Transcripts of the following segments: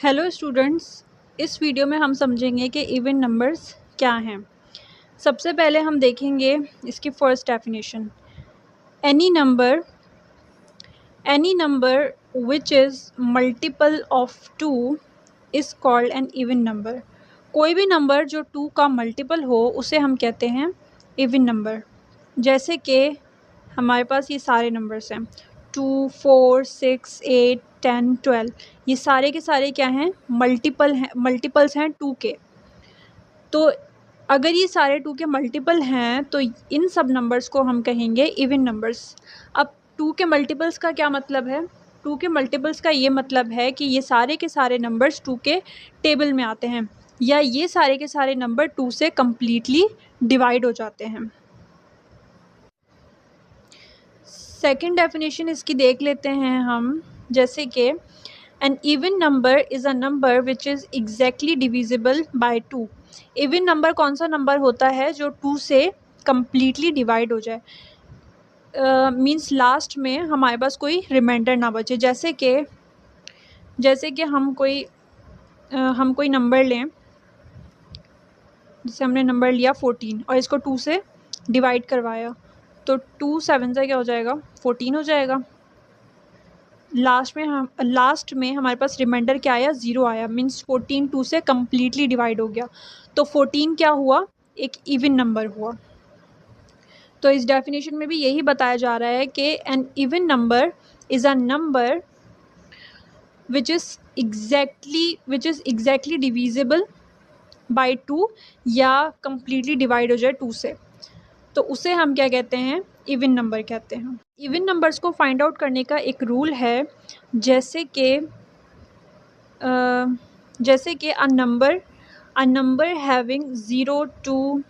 Hello students, इस video में हम समझेंगे कि इवन नंबर्स क्या हैं। सबसे पहले हम देखेंगे इसकी first definition. Any number which is multiple of 2 is called an even number. कोई भी नंबर जो 2 का मल्टीपल हो उसे हम कहते हैं इवन नंबर। जैसे कि हमारे पास ये सारे नंबर्स हैं 2, 4, 6, 8, 10, 12। ये सारे के सारे क्या हैं? मल्टीपल्स हैं 2 के। तो अगर ये सारे 2 के मल्टीपल हैं तो इन सब नंबर्स को हम कहेंगे इवन नंबर्स। अब 2 के मल्टीपल्स का क्या मतलब है? 2 के मल्टीपल्स का ये मतलब है कि ये सारे के सारे नंबर्स 2 के टेबल में आते हैं या ये सारे के सारे नंबर 2 से कम्प्लीटली डिवाइड हो जाते हैं। सेकेंड डेफिनेशन इसकी देख लेते हैं हम। जैसे कि an even number is a number which is exactly divisible by 2। Even number कौन सा नंबर होता है जो 2 से कम्प्लीटली डिवाइड हो जाए। मीन्स लास्ट में हमारे पास कोई रिमाइंडर ना बचे। जैसे कि हम कोई नंबर लें, जैसे हमने नंबर लिया 14 और इसको 2 से डिवाइड करवाया तो 2 7 से क्या हो जाएगा? 14 हो जाएगा। लास्ट में हमारे पास रिमाइंडर क्या आया? 0 आया। मीन्स 14 2 से कम्प्लीटली डिवाइड हो गया। तो 14 क्या हुआ? एक इवन नंबर हुआ। तो इस डेफिनेशन में भी यही बताया जा रहा है कि an even number is a number which is exactly divisible by 2 या कम्प्लीटली डिवाइड हो जाए 2 से, तो उसे हम क्या कहते हैं? इवन नंबर कहते हैं। इवन नंबर्स को फाइंड आउट करने का एक रूल है। जैसे कि अ नंबर हैविंग 0, 2,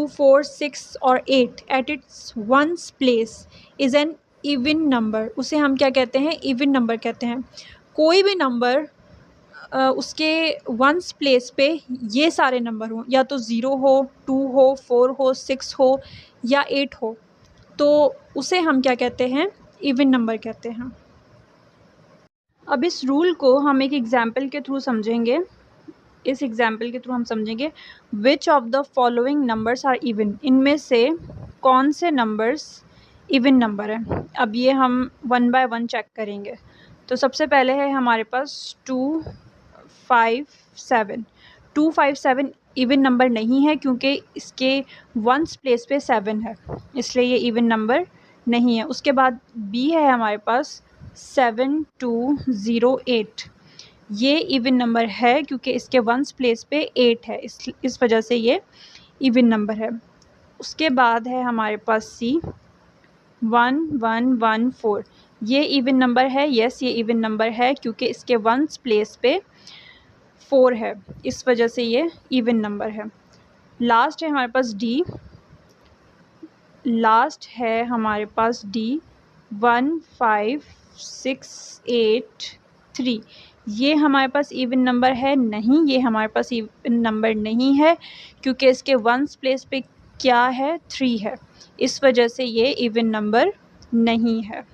4, 6 और 8 at its ones place is an even number. उसे हम क्या कहते हैं? इवन नंबर कहते हैं। कोई भी नंबर उसके वंस प्लेस पे ये सारे नंबर हों, या तो 0 हो, 2 हो, 4 हो, 6 हो या 8 हो, तो उसे हम क्या कहते हैं? इवन नंबर कहते हैं। अब इस रूल को हम एक एग्जाम्पल के थ्रू समझेंगे। इस एग्जाम्पल के थ्रू हम समझेंगे which of the following numbers are even. इनमें से कौन से नंबर्स इवन नंबर हैं? अब ये हम 1 बाय 1 चेक करेंगे। तो सबसे पहले है हमारे पास 2, 5, 7। 2, 5, 7 इवन नंबर नहीं है क्योंकि इसके वंस प्लेस पे 7 है, इसलिए ये इवन नंबर नहीं है। उसके बाद बी है हमारे पास 7, 2, 0, 8। ये इवन नंबर है क्योंकि इसके वंस प्लेस पे 8 है, इस वजह से ये इवन नंबर है। उसके बाद है हमारे पास सी 1, 1, 1, 4। ये इवन नंबर है। यस, ये इवन नंबर है क्योंकि इसके वंस प्लेस पे 4 है, इस वजह से ये इवन नंबर है। लास्ट है हमारे पास डी 1, 5, 6, 8, 3। ये हमारे पास इवन नंबर है नहीं, ये हमारे पास इवन नंबर नहीं है क्योंकि इसके वंस प्लेस पे क्या है? 3 है, इस वजह से ये इवन नंबर नहीं है।